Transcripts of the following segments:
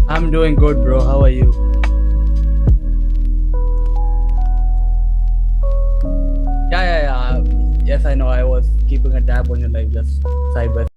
I'm doing good, bro. How are you? Yeah. Yes, I know. I was keeping a tab on your live just side by.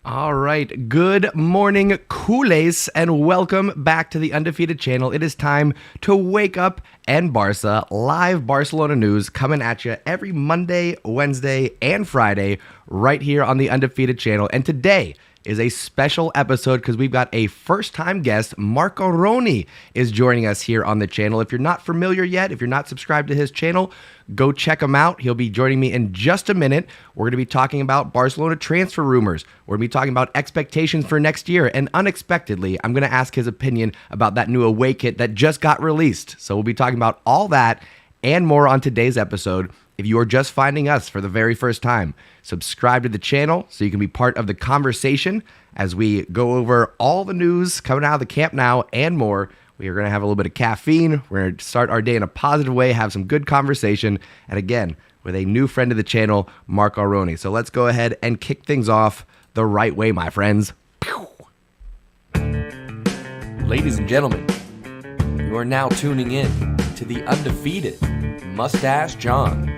All right. Good morning, Culers, and welcome back to the Undefeated channel. It is time to wake up and Barca. Live Barcelona news coming at you every Monday, Wednesday, and Friday right here on the Undefeated channel. And today is a special episode because we've got a first-time guest. Marco Roni is joining us here on the channel. If you're not familiar yet, if you're not subscribed to his channel, go check him out. He'll be joining me in just a minute. We're going to be talking about Barcelona transfer rumors. We're going to be talking about expectations for next year. And unexpectedly, I'm going to ask his opinion about that new away kit that just got released. So we'll be talking about all that and more on today's episode. If you are just finding us for the very first time, subscribe to the channel so you can be part of the conversation as we go over all the news coming out of the Camp Nou and more. We are going to have a little bit of caffeine. We're going to start our day in a positive way, have some good conversation, and again, with a new friend of the channel, Marco Roni. So let's go ahead and kick things off. the right way, my friends. Ladies and gentlemen, you are now tuning in to the undefeated Mustache John.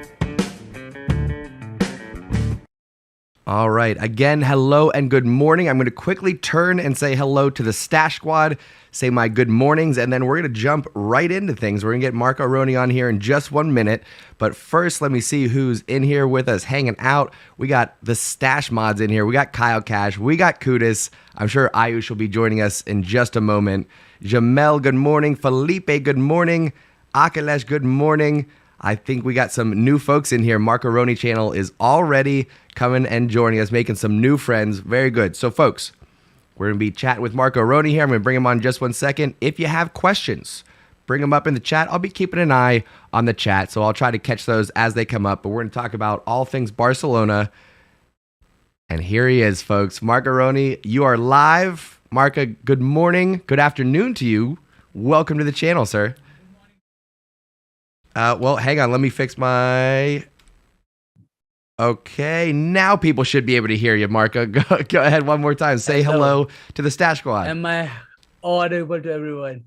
All right. Again, hello and good morning. I'm going to quickly turn and say hello to the Stash Squad, say my good mornings, and then we're going to jump right into things. We're going to get Marco Roni on here in just 1 minute. But first, let me see who's in here with us hanging out. We got the Stash Mods in here. We got Kyle Cash. We got Kudis. I'm sure Ayush will be joining us in just a moment. Jamel, good morning. Felipe, good morning. Akalesh, good morning. I think we got some new folks in here. Marco Roni channel is already coming and joining us, making some new friends. Very good. So, folks, we're going to be chatting with Marco Roni here. I'm going to bring him on in just 1 second. If you have questions, bring them up in the chat. I'll be keeping an eye on the chat, so I'll try to catch those as they come up. But we're going to talk about all things Barcelona. And here he is, folks. Marco Roni, you are live. Marco, good morning. Good afternoon to you. Welcome to the channel, sir. Well, hang on. Let me fix my... Okay, now people should be able to hear you, Marco. Go ahead one more time. Say hello to the Stash Squad. Am I audible to everyone?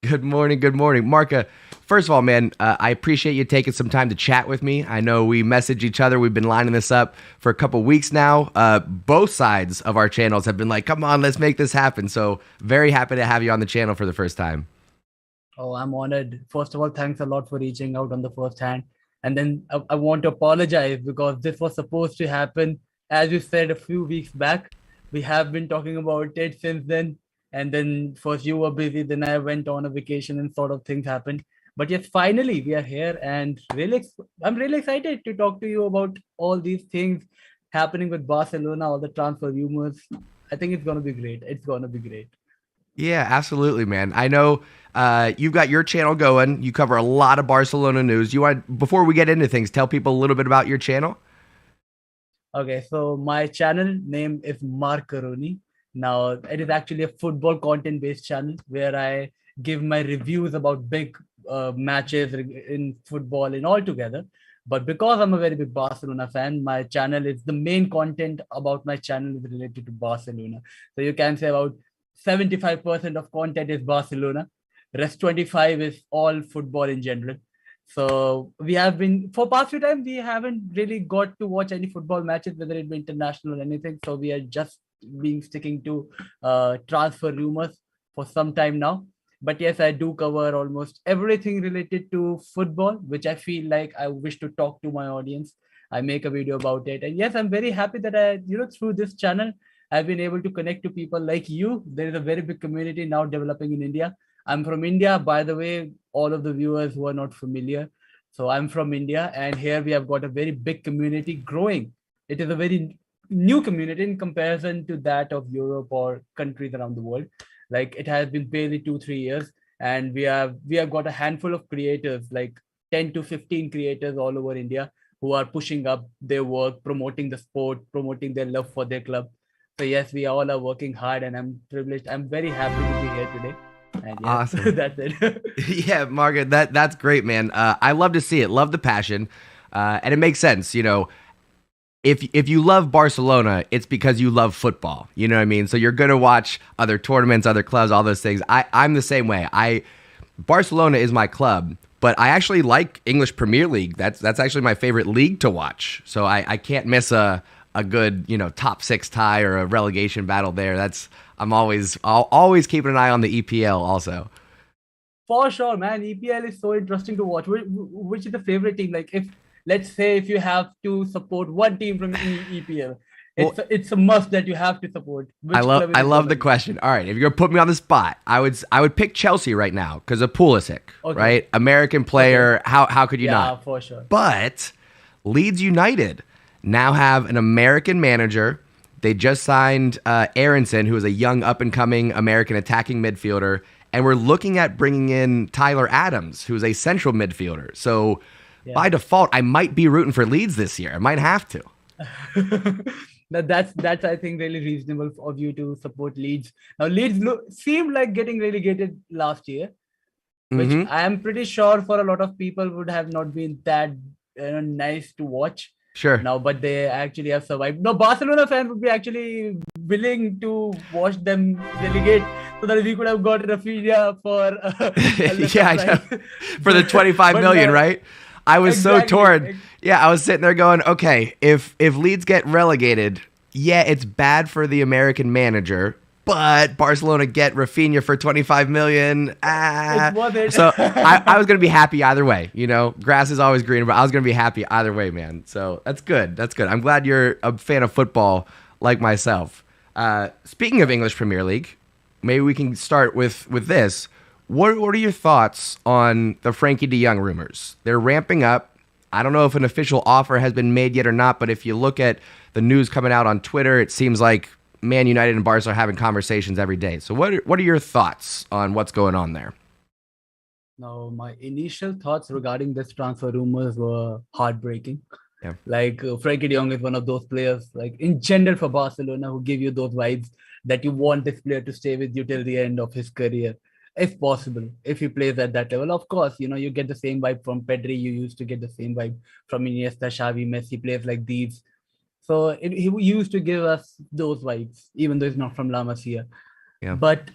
Good morning. Good morning. Marco, first of all, man, I appreciate you taking some time to chat with me. I know we message each other. We've been lining this up for a couple weeks now. Both sides of our channels have been like, come on, let's make this happen. So very happy to have you on the channel for the first time. Oh, I'm honored. First of all, thanks a lot for reaching out on the first hand. And then I want to apologize because this was supposed to happen, as you said, a few weeks back. We have been talking about it since then. And then first you were busy, then I went on a vacation and sort of things happened. But yes, finally we are here and I'm really excited to talk to you about all these things happening with Barcelona, all the transfer rumors. I think it's going to be great. It's going to be great. Yeah, absolutely, man. I know you've got your channel going. You cover a lot of Barcelona news. You want, before we get into things, tell people a little bit about your channel? Okay, so my channel name is Marco Roni. Now, it is actually a football content-based channel where I give my reviews about big matches in football and all together. But because I'm a very big Barcelona fan, my channel is the main content about my channel is related to Barcelona. So you can say about 75% of content is Barcelona. Rest 25 is all football in general. So we have been, for past few times, we haven't really got to watch any football matches, whether it be international or anything. So we are just sticking to transfer rumors for some time now. But yes, I do cover almost everything related to football, which I feel like I wish to talk to my audience. I make a video about it. And yes, I'm very happy that through this channel, I've been able to connect to people like you. There is a very big community now developing in India. I'm from India, by the way, all of the viewers who are not familiar. So I'm from India, and here we have got a very big community growing. It is a very new community in comparison to that of Europe or countries around the world. Like it has been barely 2-3 years, and we have got a handful of creators, like 10 to 15 creators all over India who are pushing up their work, promoting the sport, promoting their love for their club. So yes, we all are working hard, and I'm privileged. I'm very happy to be here today. And yeah, awesome. That's it. Yeah, Margaret, that's great, man. I love to see it. Love the passion, and it makes sense. You know, if you love Barcelona, it's because you love football. You know what I mean? So you're gonna watch other tournaments, other clubs, all those things. I'm the same way. Barcelona is my club, but I actually like English Premier League. That's actually my favorite league to watch. So I can't miss a good, top 6 tie or a relegation battle there. I'll always keeping an eye on the EPL also. For sure, man. EPL is so interesting to watch. Which is the favorite team? Like let's say if you have to support one team from EPL, it's a must that you have to support. I love the question. All right, if you're gonna put me on the spot, I would pick Chelsea right now because of Pulisic, okay. Right? American player. Okay. How could you not? Yeah, for sure. But Leeds United now have an American manager. They just signed Aronson, who is a young up-and-coming American attacking midfielder, and we're looking at bringing in Tyler Adams, who's a central midfielder. So by default, I might be rooting for Leeds this year. I might have to. That's I think really reasonable of you to support Leeds. Now Leeds seemed like getting relegated last year, which I am pretty sure for a lot of people would have not been that nice to watch. Sure. now, but they actually have survived. No, Barcelona fans would be actually willing to watch them relegate so that we could have got Rafinha for a lesser Yeah, I know. price. For the 25 But million, no, right? I was so torn. exactly. Yeah, I was sitting there going, okay, if Leeds get relegated, yeah, it's bad for the American manager, but Barcelona get Rafinha for 25 million. It's worth it. So I was gonna be happy either way. You know, grass is always greener, but I was gonna be happy either way, man. So that's good. That's good. I'm glad you're a fan of football like myself. Speaking of English Premier League, maybe we can start with this. What are your thoughts on the Frenkie de Jong rumors? They're ramping up. I don't know if an official offer has been made yet or not, but if you look at the news coming out on Twitter, it seems like Man United and Barca are having conversations every day. So what are your thoughts on what's going on there? Now, my initial thoughts regarding this transfer rumors were heartbreaking. Yeah. Like Frenkie de Jong is one of those players, like in general for Barcelona, who give you those vibes that you want this player to stay with you till the end of his career, if possible. If he plays at that level, of course, you get the same vibe from Pedri. You used to get the same vibe from Iniesta, Xavi, Messi, players like these. So he used to give us those vibes, even though he's not from La Masia. Yeah. But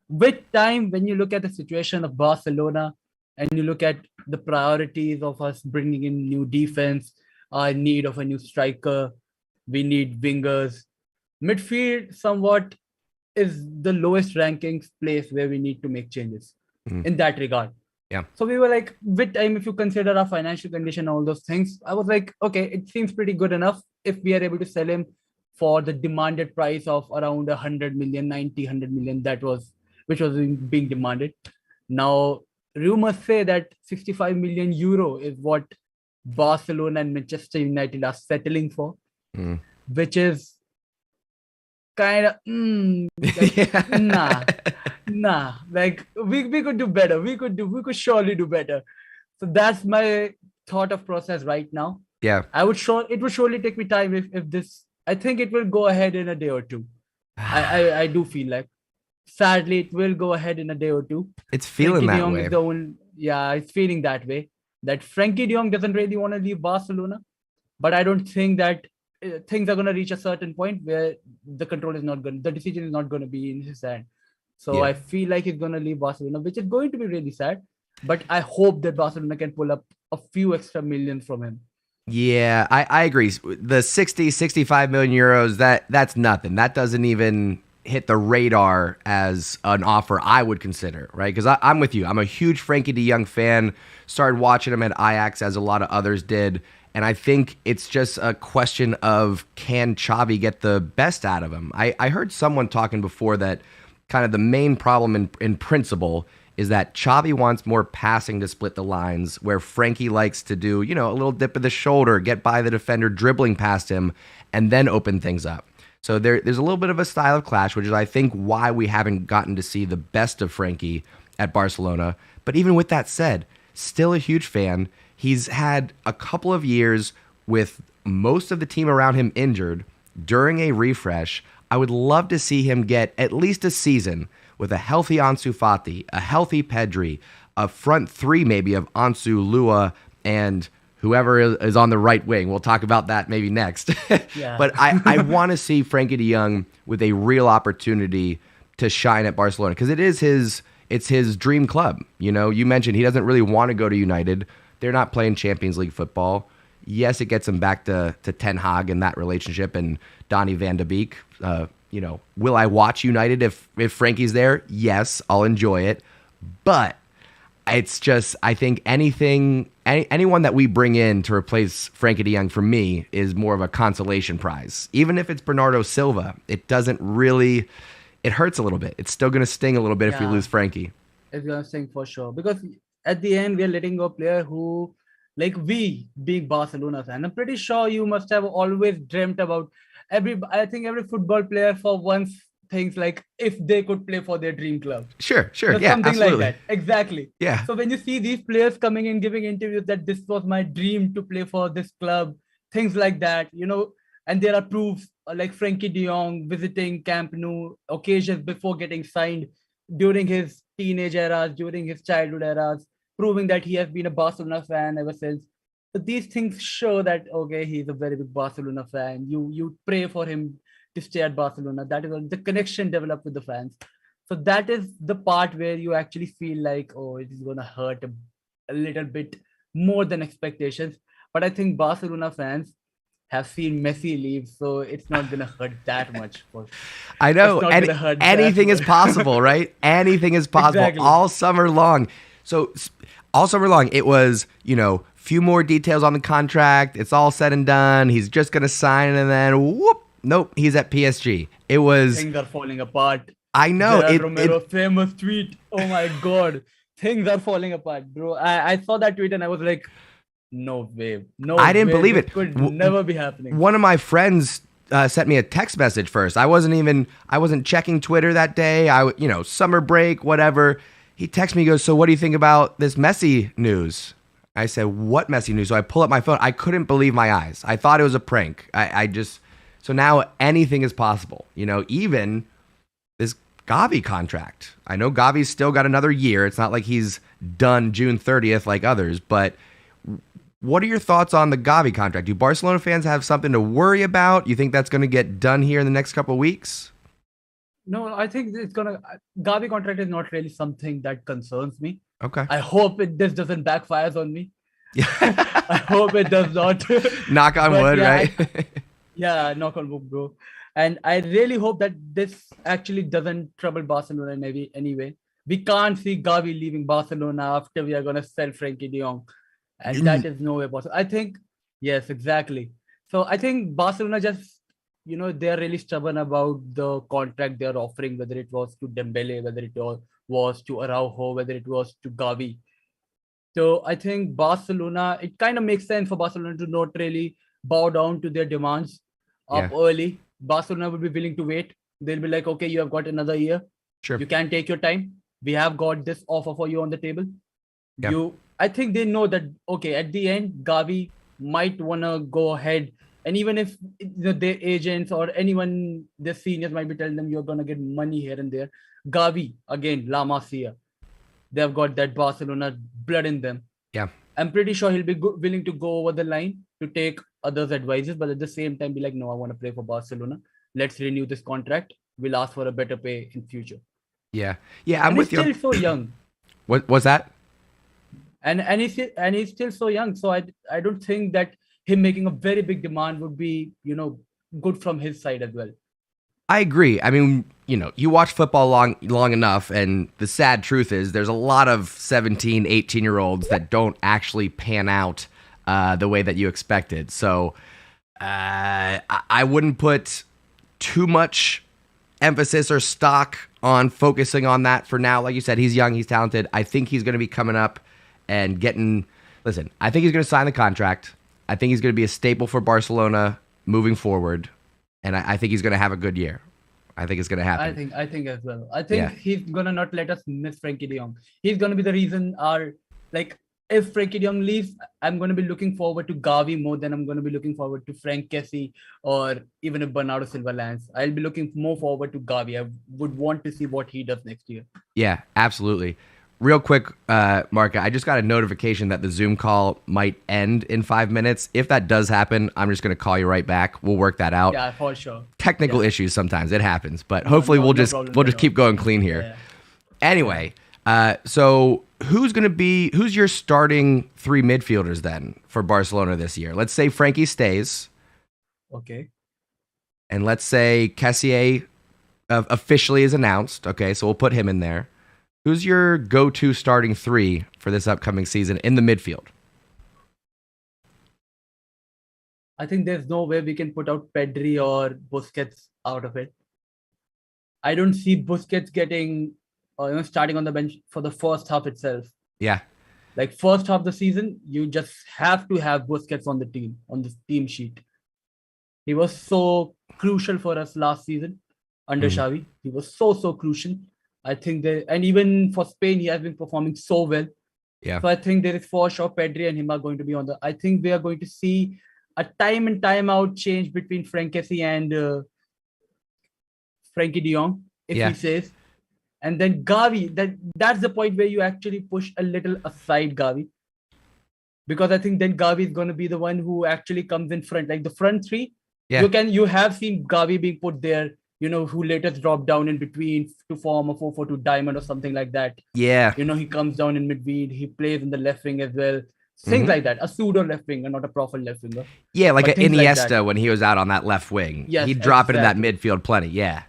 with time, when you look at the situation of Barcelona and you look at the priorities of us bringing in new defense, our need of a new striker, we need wingers. Midfield somewhat is the lowest rankings place where we need to make changes in that regard. Yeah. So we were like, with time, if you consider our financial condition, all those things, I was like, okay, it seems pretty good enough if we are able to sell him for the demanded price of around 100 million, 90, 100 million, which was being demanded. Now, rumors say that 65 million euro is what Barcelona and Manchester United are settling for, which is kind of nah. Like we could do better. We could surely do better. So that's my thought of process right now. Yeah. It would surely take me time if this. I think it will go ahead in a day or two. I do feel like, sadly, it will go ahead in a day or two. It's feeling Frenkie de that Jong way. is the only, yeah, it's feeling that way. That Frenkie de Jong doesn't really want to leave Barcelona, but I don't think that things are going to reach a certain point where the decision is not going to be in his hand. So Yeah. I feel like he's going to leave Barcelona, which is going to be really sad. But I hope that Barcelona can pull up a few extra millions from him. Yeah, I agree. The 60, 65 million euros, that's nothing. That doesn't even hit the radar as an offer I would consider, right? Because I'm with you. I'm a huge Frenkie de Jong fan. Started watching him at Ajax as a lot of others did. And I think it's just a question of, can Xavi get the best out of him? I heard someone talking before that kind of the main problem in principle is that Xavi wants more passing to split the lines, where Frenkie likes to do, a little dip of the shoulder, get by the defender, dribbling past him, and then open things up. So there's a little bit of a style of clash, which is, I think, why we haven't gotten to see the best of Frenkie at Barcelona. But even with that said, still a huge fan. He's had a couple of years with most of the team around him injured during a refresh. I would love to see him get at least a season with a healthy Ansu Fati, a healthy Pedri, a front three maybe of Ansu, Lua, and whoever is on the right wing. We'll talk about that maybe next. Yeah. But I want to see Frenkie de Jong with a real opportunity to shine at Barcelona, because it's his dream club. You mentioned he doesn't really want to go to United. They're not playing Champions League football. Yes, it gets him back to Ten Hag and that relationship and Donny van de Beek. Will I watch United if Frankie's there? Yes, I'll enjoy it. But it's just, I think anyone that we bring in to replace Frenkie de Jong for me is more of a consolation prize. Even if it's Bernardo Silva, it doesn't really, it hurts a little bit. It's still going to sting a little bit if we lose Frenkie. It's going to sting for sure. Because at the end, we're letting go a player who, like we, being Barcelona fan, I'm pretty sure you must have always dreamt about I think every football player for once thinks like if they could play for their dream club. Sure. Yeah, something absolutely. like that. Exactly. Yeah. So when you see these players coming in, giving interviews that this was my dream to play for this club, things like that, and there are proofs like Frenkie de Jong visiting Camp Nou occasions before getting signed during his teenage eras, during his childhood eras, proving that he has been a Barcelona fan ever since. So these things show that okay, he's a very big Barcelona fan. You pray for him to stay at Barcelona. That is the connection developed with the fans. So that is the part where you actually feel like, oh, it is gonna hurt a little bit more than expectations. But I think Barcelona fans have seen Messi leave, so it's not gonna hurt that much. I It's know. not gonna hurt that Anything is much. possible, right? Anything is possible Exactly. all summer long. So all summer long, it was, few more details on the contract. It's all said and done. He's just going to sign, and then whoop, nope, he's at PSG. It was, Things are falling apart. I know. Gerard Romero famous tweet. Oh my god, things are falling apart, bro. I saw that tweet and I was like, no way, no. I didn't way. believe This it. could never be happening. One of my friends sent me a text message first. I wasn't checking Twitter that day. Summer break, whatever. He texted me, he goes, so what do you think about this Messi news? I said, what Messi news? So I pull up my phone. I couldn't believe my eyes. I thought it was a prank. So now anything is possible. Even this Gavi contract. I know Gavi's still got another year. It's not like he's done June 30th like others, but what are your thoughts on the Gavi contract? Do Barcelona fans have something to worry about? You think that's going to get done here in the next couple of weeks? No, I think Gavi contract is not really something that concerns me. Okay. I hope this doesn't backfire on me. Yeah. I hope it does not. Knock on But wood, yeah, right? Yeah, knock on wood, bro. And I really hope that this actually doesn't trouble Barcelona in any way. We can't see Gavi leaving Barcelona after we are going to sell Frenkie de Jong. And that is no way possible. I think, yes, exactly. So I think Barcelona just, they're really stubborn about the contract they're offering, whether it was to Dembele, whether it was to Araujo, whether it was to Gavi. So I think Barcelona, it kind of makes sense for Barcelona to not really bow down to their demands up early. Barcelona will be willing to wait. They'll be like, okay, you have got another year. Sure. You can take your time. We have got this offer for you on the table. Yeah. I think they know that, okay, at the end, Gavi might want to go ahead. And even if their agents or anyone, their seniors might be telling them you're going to get money here and there, Gavi, again, La Masia, they've got that Barcelona blood in them. Yeah. I'm pretty sure he'll be willing to go over the line to take others' advices, but at the same time be like, no, I want to play for Barcelona. Let's renew this contract. We'll ask for a better pay in future. Yeah. I'm with you. He's still so young. What was that? And he's still so young. So I don't think that him making a very big demand would be, good from his side as well. I agree. I mean, you watch football long enough, and the sad truth is there's a lot of 17, 18-year-olds that don't actually pan out the way that you expected. So I wouldn't put too much emphasis or stock on focusing on that for now. Like you said, he's young, he's talented. I think he's going to be coming up and listen, I think he's going to sign the contract. I think he's going to be a staple for Barcelona moving forward. And I think he's going to have a good year. I think it's going to happen. I think as well. I think he's going to not let us miss Frenkie de Jong. He's going to be the reason if Frenkie de Jong leaves, I'm going to be looking forward to Gavi more than I'm going to be looking forward to Frank Kessie or even if Bernardo Silva lands. I'll be looking more forward to Gavi. I would want to see what he does next year. Yeah, absolutely. Real quick, Marca, I just got a notification that the Zoom call might end in 5 minutes. If that does happen, I'm just going to call you right back. We'll work that out. Yeah, for sure. Technical issues sometimes. It happens. But hopefully we'll just keep going clean here. Yeah. Anyway, so who's your starting three midfielders then for Barcelona this year? Let's say Frenkie stays. Okay. And let's say Kessié officially is announced. Okay, so we'll put him in there. Who's your go-to starting three for this upcoming season in the midfield? I think there's no way we can put out Pedri or Busquets out of it. I don't see Busquets getting, starting on the bench for the first half itself. Yeah. Like first half of the season, you just have to have Busquets on the team sheet. He was so crucial for us last season under Xavi. He was so crucial. I think and even for Spain, he has been performing so well. Yeah. So I think there is for sure Pedri and him are going to be on I think we are going to see a time and time out change between Frank Kessie and Frenkie de Jong, if he says. And then Gavi, that's the point where you actually push a little aside Gavi. because I think then Gavi is going to be the one who actually comes in front, like the front three. Yeah. You have seen Gavi being put there, who later dropped down in between to form a 4-4-2 diamond or something like that. Yeah. He comes down in midfield. He plays in the left wing as well. Things Mhm. like that. A pseudo left winger, not a proper left winger. Yeah, like But an things like Iniesta that. when he was out on that left wing. Yes, He'd drop into that exactly. midfield plenty. Yeah.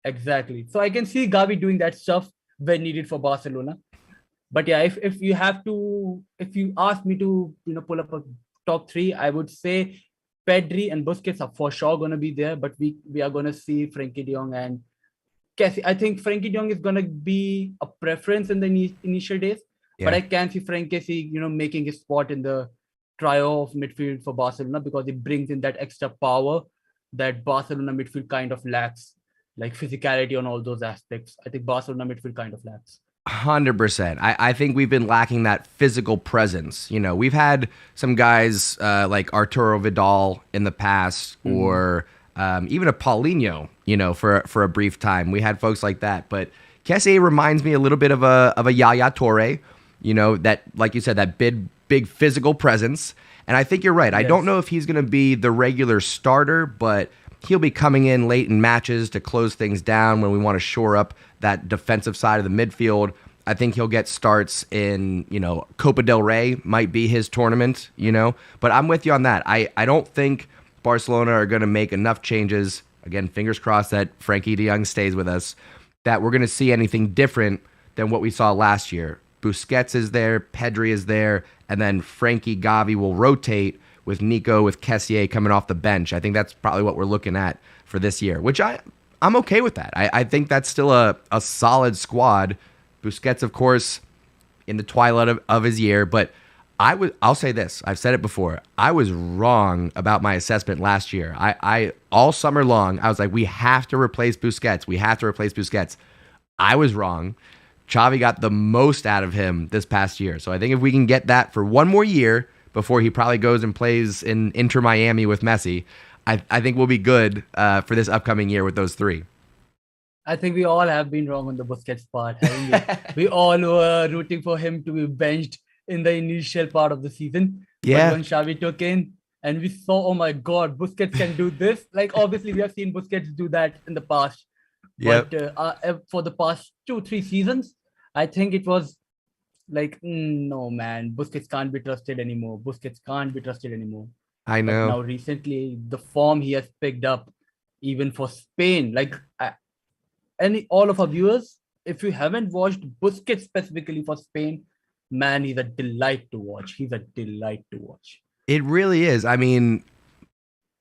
Exactly. So I can see Gavi doing that stuff when needed for Barcelona. But yeah, if you ask me to pull up a top three, I would say Pedri and Busquets are for sure gonna be there, but we are gonna see Frenkie de Jong and Kessie. I think Frenkie de Jong is gonna be a preference in the initial days, but Yeah. I can see Kessie, making his spot in the trio of midfield for Barcelona because it brings in that extra power that Barcelona midfield kind of lacks, like physicality on all those aspects. I think Barcelona midfield kind of lacks. 100%. I think we've been lacking that physical presence. We've had some guys like Arturo Vidal in the past, or even a Paulinho, for a brief time. We had folks like that. But Kessie reminds me a little bit of a Yaya Toure, that, like you said, that big physical presence. And I think you're right. I don't know if he's going to be the regular starter, but he'll be coming in late in matches to close things down when we want to shore up that defensive side of the midfield. I think he'll get starts in, Copa del Rey might be his tournament, But I'm with you on that. I don't think Barcelona are going to make enough changes. Again, fingers crossed that Frenkie de Jong stays with us, that we're going to see anything different than what we saw last year. Busquets is there, Pedri is there, and then Frenkie, Gavi will rotate with Nico, with Kessié coming off the bench. I think that's probably what we're looking at for this year, which I'm okay with that. I think that's still a solid squad. Busquets, of course, in the twilight of his year, but I'll say this. I've said it before. I was wrong about my assessment last year. I all summer long, I was like, we have to replace Busquets. We have to replace Busquets. I was wrong. Xavi got the most out of him this past year. So I think if we can get that for one more year before he probably goes and plays in Inter Miami with Messi, I think we'll be good for this upcoming year with those three. I think we all have been wrong on the Busquets part, haven't we? We all were rooting for him to be benched in the initial part of the season. Yeah. But when Xavi took in and we saw, oh my God, Busquets can do this. Like, obviously, we have seen Busquets do that in the past. Yep. But for the past 2-3 seasons, I think it was like, no, man, Busquets can't be trusted anymore. Busquets can't be trusted anymore. I know. But now, recently, the form he has picked up, even for Spain, like, all of our viewers, if you haven't watched Busquets specifically for Spain, man, he's a delight to watch. He's a delight to watch. It really is. I mean,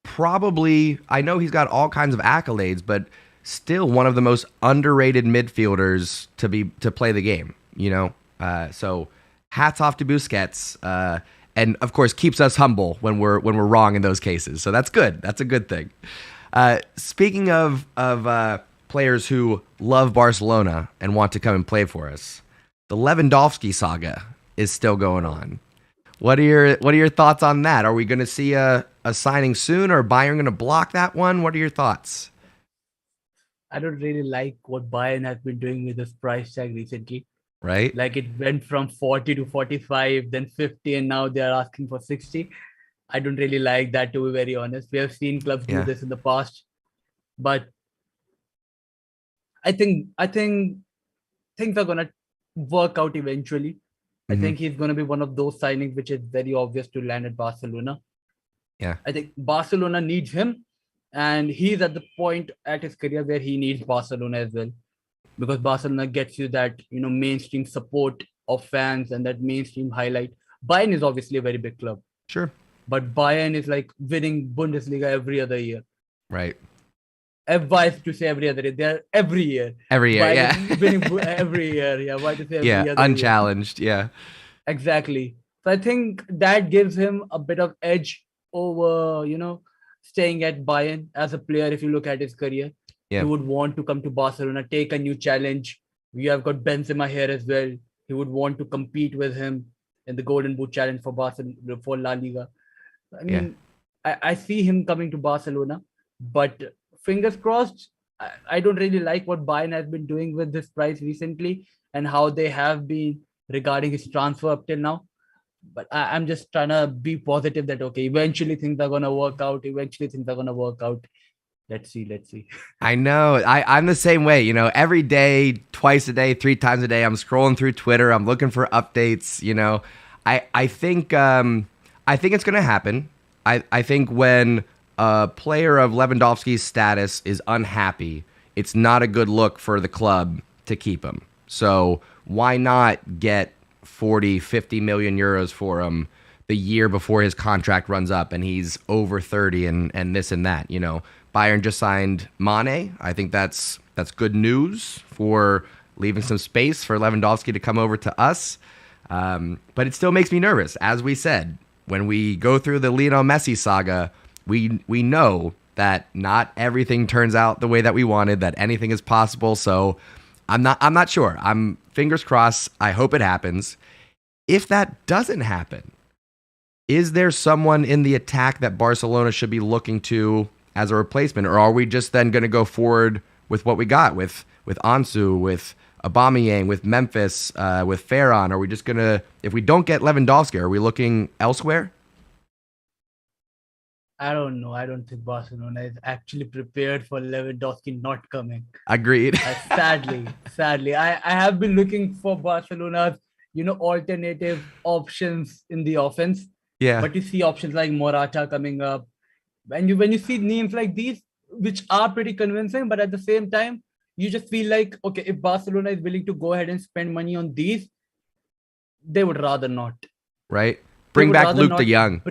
probably, I know he's got all kinds of accolades, but still one of the most underrated midfielders to play the game, So hats off to Busquets, and of course keeps us humble when we're wrong in those cases. So that's good. That's a good thing. Speaking of players who love Barcelona and want to come and play for us, the Lewandowski saga is still going on. What are your thoughts on that? Are we going to see a signing soon, or Bayern going to block that one? What are your thoughts? I don't really like what Bayern has been doing with this price tag recently. Right? Like, it went from 40 to 45, then 50, and now they are asking for 60. I don't really like that, to be very honest. We have seen clubs do this in the past, but I think things are gonna work out eventually. I think he's gonna be one of those signings which is very obvious to land at Barcelona. Yeah. I think Barcelona needs him, and he's at the point at his career where he needs Barcelona as well, because Barcelona gets you that mainstream support of fans and that mainstream highlight. Bayern is obviously a very big club. Sure. But Bayern is like winning Bundesliga every other year. Right. Why to say every other year? They're every year. Every year, Bayern winning every year. Yeah. Why to say every other unchallenged. year? Yeah. Exactly. So I think that gives him a bit of edge over, staying at Bayern as a player. If you look at his career, he would want to come to Barcelona, take a new challenge. We have got Benzema here as well. He would want to compete with him in the Golden Boot challenge for Barcelona, for La Liga. I mean, I see him coming to Barcelona, but fingers crossed. I don't really like what Bayern has been doing with this price recently and how they have been regarding his transfer up till now. But I'm just trying to be positive that okay, eventually things are gonna work out. Eventually things are gonna work out. Let's see. Let's see. I know. I'm the same way. Every day, twice a day, 3 times a day, I'm scrolling through Twitter. I'm looking for updates. I think it's going to happen. I think when a player of Lewandowski's status is unhappy, it's not a good look for the club to keep him. So why not get 40, 50 million euros for him the year before his contract runs up and he's over 30 and this and that, Bayern just signed Mane. I think that's good news for leaving some space for Lewandowski to come over to us. But it still makes me nervous. As we said, when we go through the Lionel Messi saga, we know that not everything turns out the way that we wanted, that anything is possible. So I'm not sure. I'm fingers crossed. I hope it happens. If that doesn't happen, is there someone in the attack that Barcelona should be looking to as a replacement, or are we just then going to go forward with what we got with Ansu, with Aubameyang, with Memphis, with Ferran? Are we just going to, if we don't get Lewandowski, are we looking elsewhere? I don't know. I don't think Barcelona is actually prepared for Lewandowski not coming. Agreed. Sadly, I have been looking for Barcelona's, alternative options in the offense. Yeah. But you see options like Morata coming up. When you see names like these, which are pretty convincing, but at the same time, you just feel like, okay, if Barcelona is willing to go ahead and spend money on these, they would rather not. Right? Bring back Luke de Jong.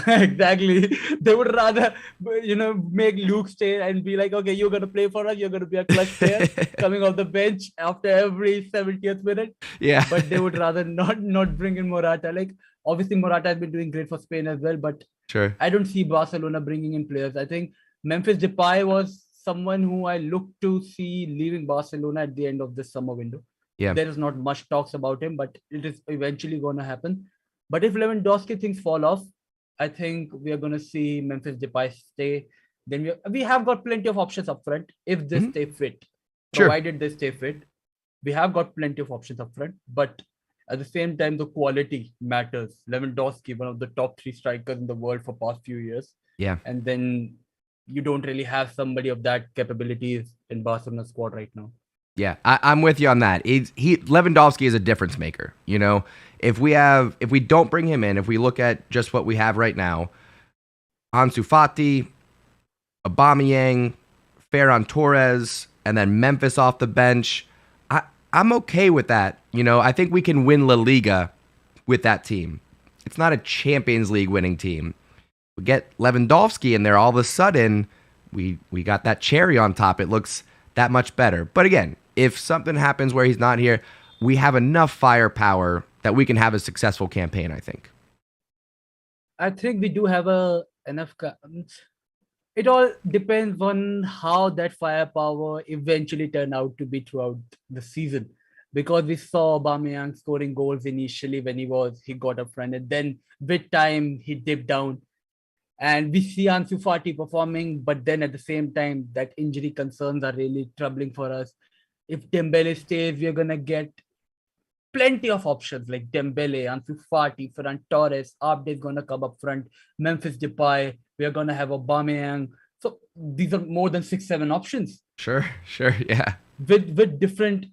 Exactly. They would rather, make Luke stay and be like, okay, you're going to play for us. You're going to be a clutch player coming off the bench after every 70th minute. Yeah. But they would rather not bring in Morata. Like, obviously, Morata has been doing great for Spain as well, but sure, I don't see Barcelona bringing in players. I think Memphis Depay was someone who I look to see leaving Barcelona at the end of this summer window. Yeah. There is not much talks about him, but it is eventually going to happen. But if Lewandowski things fall off, I think we are going to see Memphis Depay stay. Then we have got plenty of options up front if they stay fit. Sure. Provided they stay fit, we have got plenty of options up front. But at the same time, the quality matters. Lewandowski, one of the top 3 strikers in the world for past few years. Yeah. And then you don't really have somebody of that capabilities in Barcelona's squad right now. Yeah, I'm with you on that. Lewandowski is a difference maker. If we don't bring him in, if we look at just what we have right now, Ansu Fati, Aubameyang, Ferran Torres, and then Memphis off the bench, I'm okay with that. I think we can win La Liga with that team. It's not a Champions League winning team. We get Lewandowski in there, all of a sudden, we got that cherry on top. It looks that much better. But again, if something happens where he's not here, we have enough firepower that we can have a successful campaign, I think. I think we do have enough. It all depends on how that firepower eventually turn out to be throughout the season. Because we saw Aubameyang scoring goals initially when he got up front, and then with time he dipped down. And we see Ansu Fati performing, but then at the same time, that injury concerns are really troubling for us. If Dembele stays, we're going to get plenty of options like Dembele, Ansu Fati, Ferran Torres, Abde is going to come up front, Memphis Depay, we're going to have Aubameyang. So these are more than 6-7 options. Sure, yeah. With different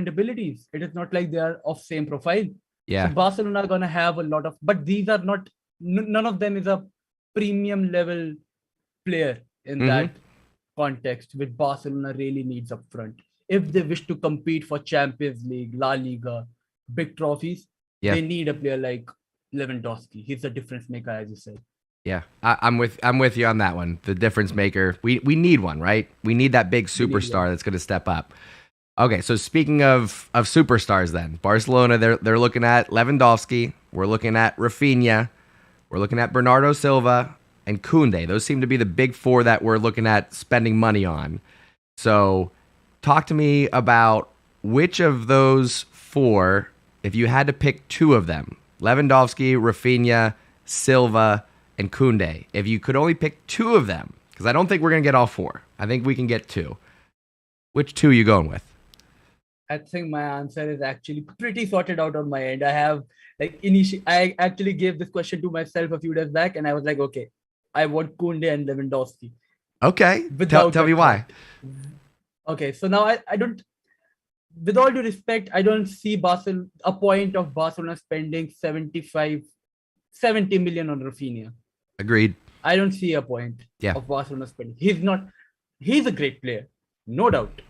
abilities. It is not like they are of same profile. Yeah. So Barcelona are going to have a lot of, but these are not, none of them is a premium level player in that context, which Barcelona really needs up front. If they wish to compete for Champions League, La Liga, big trophies, they need a player like Lewandowski. He's a difference maker, as you said. Yeah, I'm with you on that one. The difference maker. We need one, right? We need that big superstar that's going to step up. Okay, so speaking of superstars, then Barcelona, they're looking at Lewandowski. We're looking at Rafinha. We're looking at Bernardo Silva and Koundé. Those seem to be the big 4 that we're looking at spending money on. So, talk to me about which of those 4, if you had to pick 2 of them, Lewandowski, Rafinha, Silva, and Koundé. If you could only pick 2 of them, because I don't think we're going to get all 4. I think we can get 2. Which 2 are you going with? I think my answer is actually pretty sorted out on my end. I have I actually gave this question to myself a few days back, and I was like, okay, I want Kunde and Lewandowski Okay. without Tell a me why. thought. Okay, so now I don't. With all due respect, I don't see a point of Barcelona spending 70 million on Rafinha. Agreed. I don't see a point Yeah. of Barcelona spending. He's a great player, no doubt.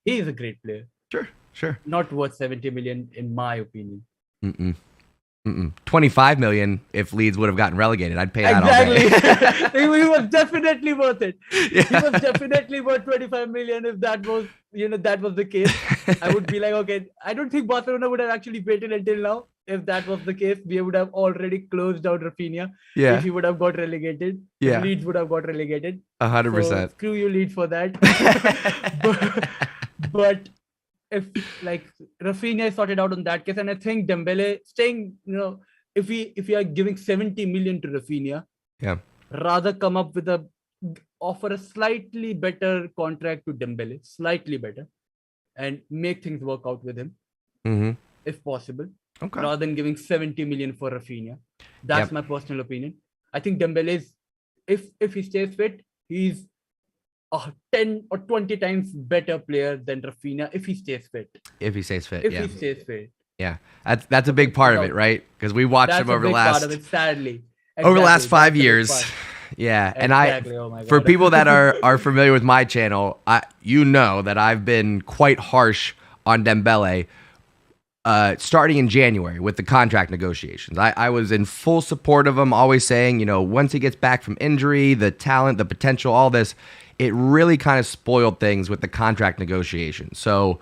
He's a great player. Sure. Not worth 70 million, in my opinion. 25 million if Leeds would have gotten relegated. I'd pay that all day. Exactly. He was definitely worth it. Yeah. He was definitely worth 25 million if that was the case. I would be like, okay, I don't think Barcelona would have actually waited until now. If that was the case, we would have already closed out Rafinha. Yeah. If he would have got relegated. Yeah. If Leeds would have got relegated. 100%. So, screw you, Leeds, for that. but if Rafinha is sorted out on that case, and I think Dembele staying, if we are giving 70 million to Rafinha, rather come up with offer a slightly better contract to Dembele, slightly better, and make things work out with him, if possible, rather than giving 70 million for Rafinha. That's my personal opinion. I think Dembele is, if he stays fit, he's a 10 or 20 times better player than Rafinha if he stays fit. If he stays fit, He stays fit. Yeah, that's a big part of it, right? Because we watched him over the last part of it, sadly. Over the last 5 years. Yeah, and for people that are familiar with my channel, you know that I've been quite harsh on Dembele starting in January with the contract negotiations. I was in full support of him, always saying, once he gets back from injury, the talent, the potential, all this, it really kind of spoiled things with the contract negotiation. So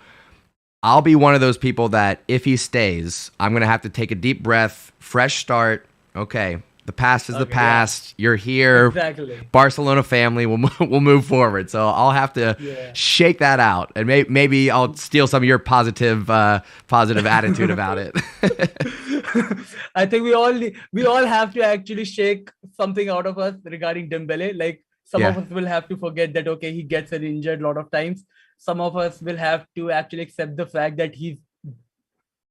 I'll be one of those people that if he stays, I'm going to have to take a deep breath, fresh start. Okay, the past is the past. Yeah. You're here. Exactly. Barcelona family will move forward. So I'll have to shake that out, and maybe I'll steal some of your positive attitude about it. I think we all have to actually shake something out of us regarding Dembele. Some of us will have to forget that, okay, he gets injured a lot of times. Some of us will have to actually accept the fact that he's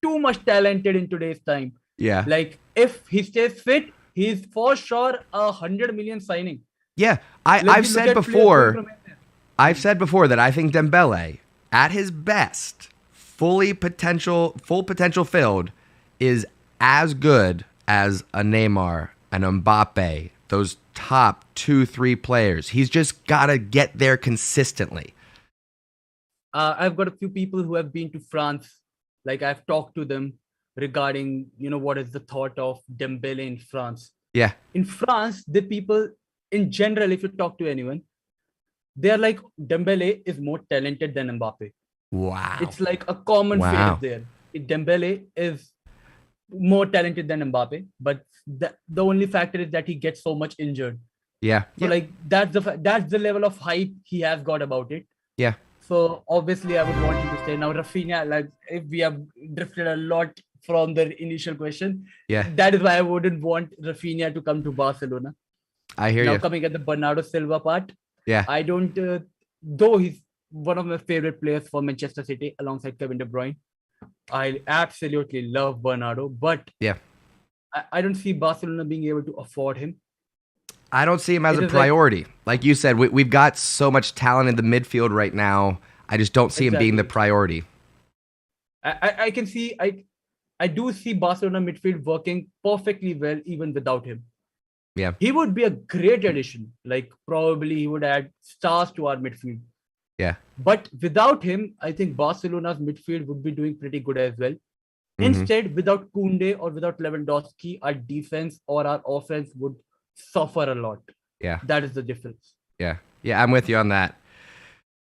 too much talented in today's time. Yeah. If he stays fit, he's for sure 100 million signing. Yeah. I've said before that I think Dembele, at his best, full potential filled, is as good as a Neymar, an Mbappe, those top 2-3 players. He's just got to get there consistently. I've got a few people who have been to France. I've talked to them regarding, what is the thought of Dembele in France. Yeah. In France, the people in general, if you talk to anyone, they're like, Dembele is more talented than Mbappe. Wow. It's like a common phrase there. Dembele is more talented than Mbappe, but the only factor is that he gets so much injured. Yeah. So that's the level of hype he has got about it. Yeah. So obviously I would want him to stay. Now Rafinha, if we have drifted a lot from the initial question, that is why I wouldn't want Rafinha to come to Barcelona. I hear you. Now coming at the Bernardo Silva part, I don't, though he's one of my favorite players for Manchester City alongside Kevin De Bruyne. I absolutely love Bernardo, but I don't see Barcelona being able to afford him. I don't see him as a priority. Like you said, we've got so much talent in the midfield right now. I just don't see him being the priority. I can see, I do see Barcelona midfield working perfectly well even without him. Yeah. He would be a great addition. Probably he would add stars to our midfield. Yeah. But without him, I think Barcelona's midfield would be doing pretty good as well. Instead, without Kunde or without Lewandowski, our defense or our offense would suffer a lot. Yeah. That is the difference. Yeah. Yeah, I'm with you on that.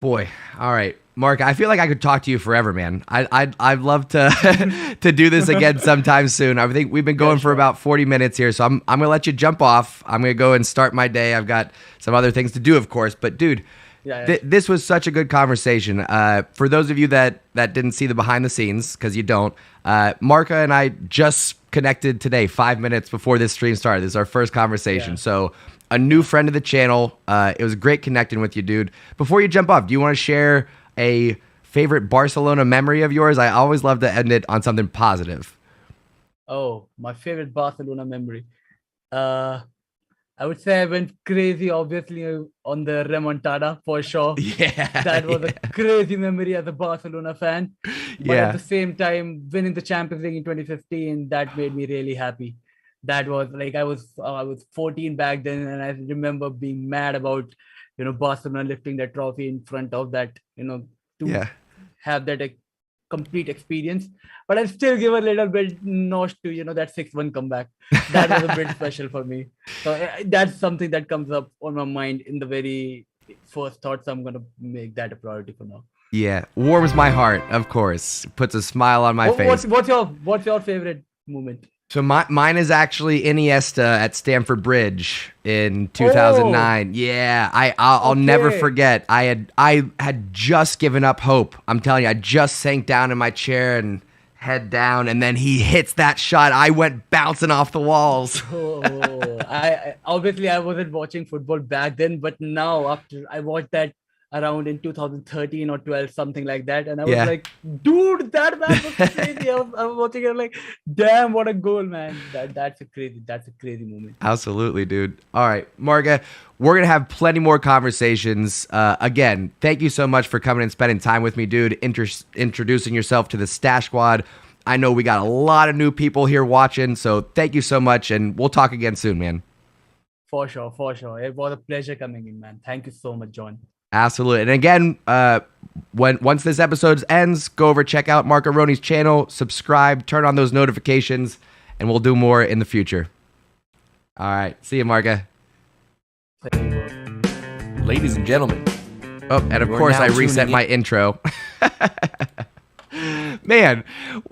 Boy. All right. Mark, I feel like I could talk to you forever, man. I'd love to to do this again sometime soon. I think we've been going for about 40 minutes here, so I'm going to let you jump off. I'm going to go and start my day. I've got some other things to do, of course. But, dude, this was such a good conversation. For those of you that didn't see the behind the scenes, because you don't, Marka and I just connected today, 5 minutes before this stream started. This is our first conversation. Yeah. So a new friend of the channel. It was great connecting with you, dude. Before you jump off, do you want to share a favorite Barcelona memory of yours? I always love to end it on something positive. Oh, my favorite Barcelona memory. Uh, I would say I went crazy, obviously, on the remontada for sure. Yeah. That was a crazy memory as a Barcelona fan. But at Yeah. the same time, winning the Champions League in 2015, that made me really happy. That was like I was 14 back then, and I remember being mad about Barcelona lifting that trophy in front of that to Yeah. have that complete experience. But I still give a little bit notch to that 6-1 comeback. That was a bit special for me. So that's something that comes up on my mind in the very first thoughts. I'm gonna make that a priority for now. Yeah. Warms my heart, of course. Puts a smile on my face. What's your favorite moment? So mine is actually Iniesta at Stamford Bridge in 2009. Yeah, I'll never Okay. forget. I had just given up hope. I'm telling you, I just sank down in my chair and head down, and then he hits that shot. I went bouncing off the walls. Oh, I obviously I wasn't watching football back then, but now after I watched that around in 2013 or 12, something like that, and I was Yeah. like, dude, that man was crazy. I was watching it like, damn, what a goal, man. That's a crazy moment. Absolutely, dude. All right, Marga, we're going to have plenty more conversations. Again, thank you so much for coming and spending time with me, dude, introducing yourself to the Stash Squad. I know we got a lot of new people here watching, so thank you so much, and we'll talk again soon, man. For sure, for sure. It was a pleasure coming in, man. Thank you so much, John. Absolutely. And again, once this episode ends, go over, check out Marco Roni's channel, subscribe, turn on those notifications, and we'll do more in the future. All right. See you, Marga. Ladies and gentlemen, Oh, and of You're course, now I reset tuning my intro. Man,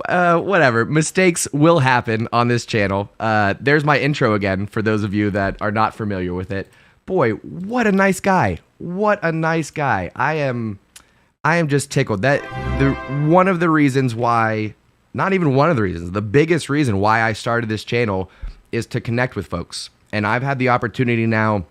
whatever. Mistakes will happen on this channel. There's my intro again for those of you that are not familiar with it. Boy, what a nice guy. What a nice guy. I am just tickled. One of the reasons why, not even one of the reasons, the biggest reason why I started this channel is to connect with folks. And I've had the opportunity now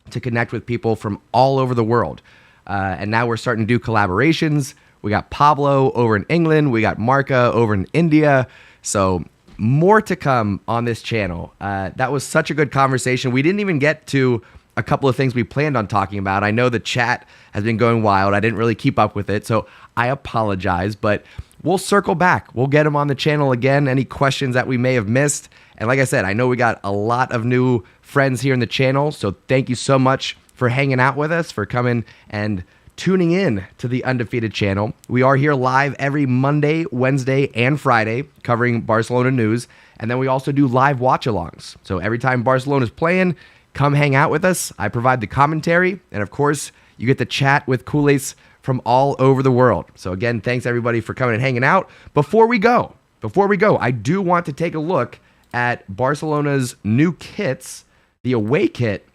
to connect with people from all over the world. And now we're starting to do collaborations. We got Pablo over in England. We got Marca over in India. So more to come on this channel. That was such a good conversation. We didn't even get to a couple of things we planned on talking about. I know the chat has been going wild. I didn't really keep up with it, so I apologize, but we'll circle back. We'll get them on the channel again, any questions that we may have missed. And like I said, I know we got a lot of new friends here in the channel, so thank you so much for hanging out with us, for coming and tuning in to the Undefeated channel. We are here live every Monday, Wednesday, and Friday covering Barcelona news, and then we also do live watch-alongs. So every time Barcelona's playing, come hang out with us. I provide the commentary, and of course, you get to chat with Culers from all over the world. So again, thanks everybody for coming and hanging out. Before we go, I do want to take a look at Barcelona's new kits, the away kit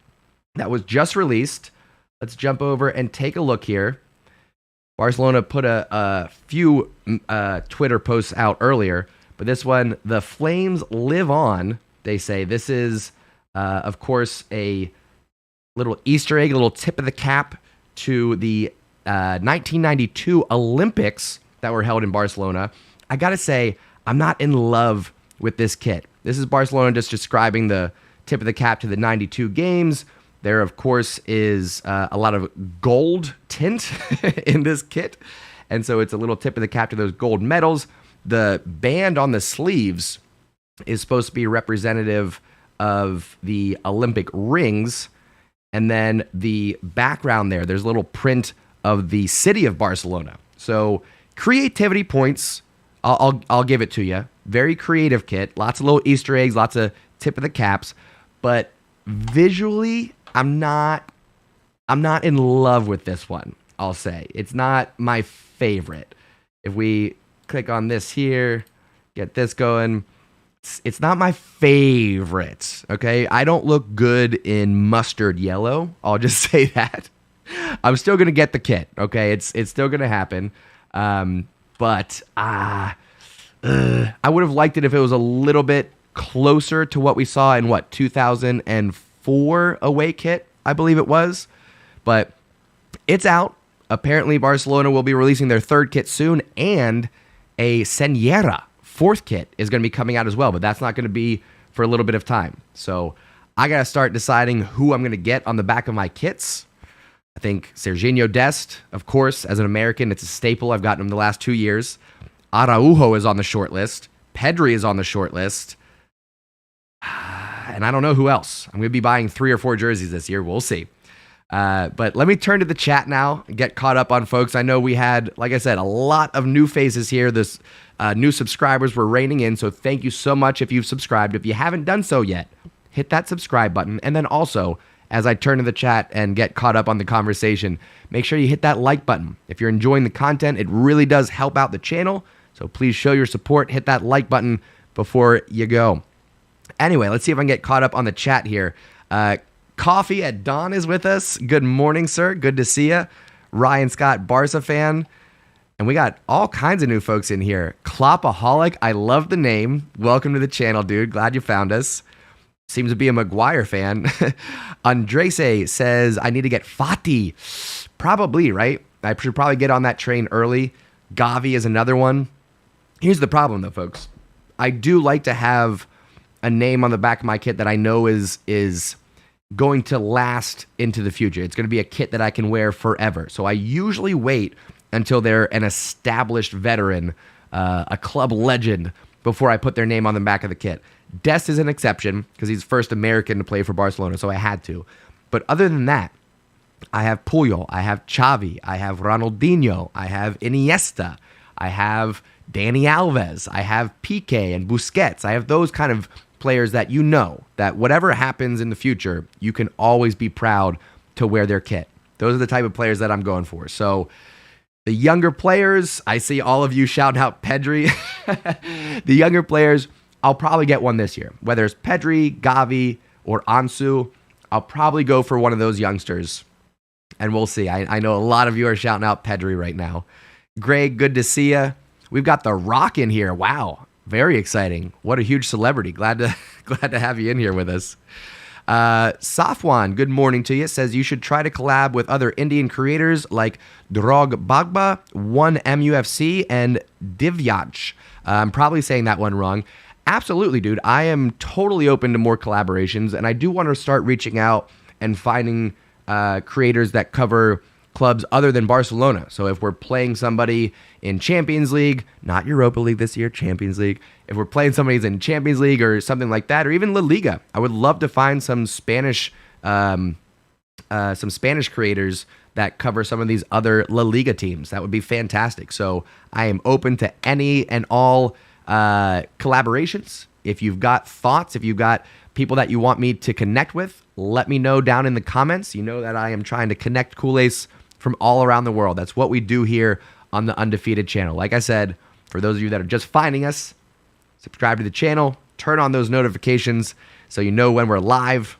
that was just released. Let's jump over and take a look here. Barcelona put a few Twitter posts out earlier, but this one, the Flames live on. They say this is, of course, a little Easter egg, a little tip of the cap to the 1992 Olympics that were held in Barcelona. I got to say, I'm not in love with this kit. This is Barcelona just describing the tip of the cap to the 92 games. There, of course, is a lot of gold tint in this kit. And so it's a little tip of the cap to those gold medals. The band on the sleeves is supposed to be representative of the Olympic rings. And then the background there's a little print of the city of Barcelona. So creativity points, I'll give it to you. Very creative kit. Lots of little Easter eggs, lots of tip of the caps. But visually, I'm not in love with this one, I'll say. It's not my favorite. If we click on this here, get this going, it's not my favorite, okay? I don't look good in mustard yellow. I'll just say that. I'm still going to get the kit, okay? It's still going to happen. But I would have liked it if it was a little bit closer to what we saw in, 2004 away kit, I believe it was. But it's out. apparently Barcelona will be releasing their third kit soon, and a Senyera fourth kit is going to be coming out as well, but that's not going to be for a little bit of time. So I got to start deciding who I'm going to get on the back of my kits. I think Serginho Dest, of course, as an American, it's a staple. I've gotten him the last 2 years. Araujo is on the short list. Pedri is on the short list. And I don't know who else. I'm going to be buying 3 or 4 jerseys this year. We'll see. But let me turn to the chat now and get caught up on folks. I know we had, like I said, a lot of new faces here. This new subscribers were raining in, so thank you so much if you've subscribed. If you haven't done so yet, hit that subscribe button. And then also, as I turn to the chat and get caught up on the conversation, make sure you hit that like button. If you're enjoying the content, it really does help out the channel. So please show your support. Hit that like button before you go. Anyway, let's see if I can get caught up on the chat here. Coffee at Dawn is with us. Good morning, sir. Good to see you. Ryan Scott, Barca fan. And we got all kinds of new folks in here. Kloppaholic, I love the name. Welcome to the channel, dude. Glad you found us. Seems to be a Maguire fan. Andrese says, I need to get Fati. Probably, right? I should probably get on that train early. Gavi is another one. Here's the problem, though, folks. I do like to have a name on the back of my kit that I know is going to last into the future. It's going to be a kit that I can wear forever. So I usually wait until they're an established veteran, a club legend, before I put their name on the back of the kit. Dest is an exception because he's first American to play for Barcelona, so I had to. But other than that, I have Puyol, I have Xavi, I have Ronaldinho, I have Iniesta, I have Dani Alves, I have Piqué and Busquets. I have those kind of players that you know that whatever happens in the future, you can always be proud to wear their kit. Those are the type of players that I'm going for. So the younger players, I see all of you shouting out Pedri. The younger players, I'll probably get one this year. Whether it's Pedri, Gavi, or Ansu, I'll probably go for one of those youngsters. And we'll see. I know a lot of you are shouting out Pedri right now. Greg, good to see you. We've got The Rock in here. Wow. Very exciting. What a huge celebrity. Glad to have you in here with us. Safwan, good morning to you. Says you should try to collab with other Indian creators like Drog Bagba, 1MUFC, and Divyaj. I'm probably saying that one wrong. Absolutely, dude. I am totally open to more collaborations, and I do want to start reaching out and finding creators that cover clubs other than Barcelona. So if we're playing somebody in Champions League, not Europa League this year, Champions League. If we're playing somebody in Champions League or something like that, or even La Liga, I would love to find some Spanish creators that cover some of these other La Liga teams. That would be fantastic. So I am open to any and all collaborations. If you've got thoughts, if you've got people that you want me to connect with, let me know down in the comments. You know that I am trying to connect Culers from all around the world. That's what we do here on the Undefeated channel. Like I said, for those of you that are just finding us, subscribe to the channel, turn on those notifications so you know when we're live,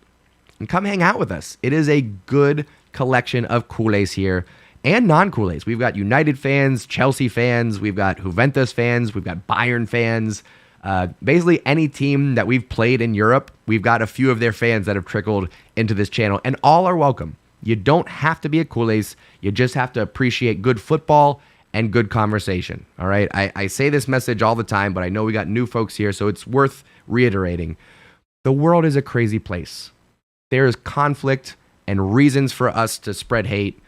and come hang out with us. It is a good collection of Culers here and non-Culers. We've got United fans, Chelsea fans, we've got Juventus fans, we've got Bayern fans. Basically any team that we've played in Europe, we've got a few of their fans that have trickled into this channel, and all are welcome. You don't have to be a Culers. You just have to appreciate good football and good conversation. All right. I say this message all the time, but I know we got new folks here, so it's worth reiterating. The world is a crazy place. There is conflict and reasons for us to spread hate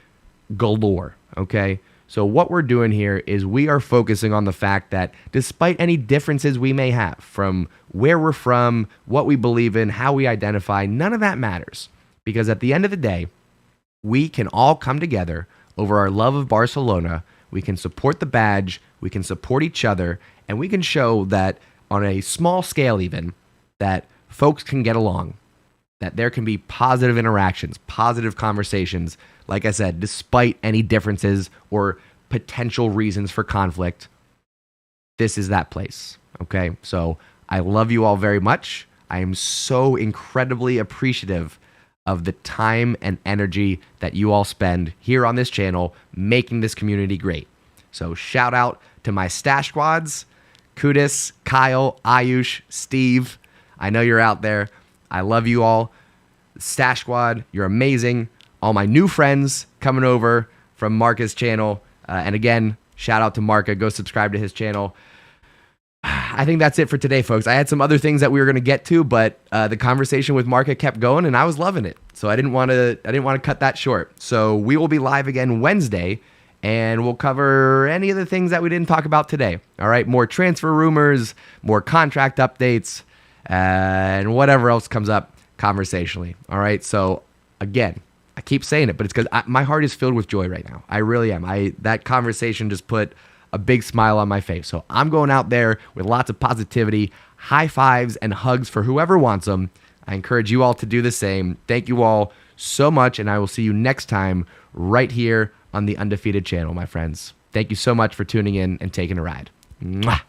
galore. Okay. So what we're doing here is we are focusing on the fact that despite any differences we may have from where we're from, what we believe in, how we identify, none of that matters. Because at the end of the day, we can all come together over our love of Barcelona. We can support the badge, we can support each other, and we can show that on a small scale even, that folks can get along, that there can be positive interactions, positive conversations, like I said, despite any differences or potential reasons for conflict. This is that place, okay? So I love you all very much. I am so incredibly appreciative of the time and energy that you all spend here on this channel making this community great. So shout out to my stash squads, Kudis, Kyle, Ayush, Steve. I know you're out there. I love you all. Stash squad, you're amazing. All my new friends coming over from Marca's channel. And again, shout out to Marca. Go subscribe to his channel. I think that's it for today, folks. I had some other things that we were going to get to, but the conversation with Marca kept going, and I was loving it. So I didn't want to cut that short. So we will be live again Wednesday, and we'll cover any of the things that we didn't talk about today. All right, more transfer rumors, more contract updates, and whatever else comes up conversationally. All right. So again, I keep saying it, but it's because my heart is filled with joy right now. I really am. That conversation just put a big smile on my face. So I'm going out there with lots of positivity, high fives and hugs for whoever wants them. I encourage you all to do the same. Thank you all so much, and I will see you next time right here on the Undefeated channel, my friends. Thank you so much for tuning in and taking a ride. Mwah.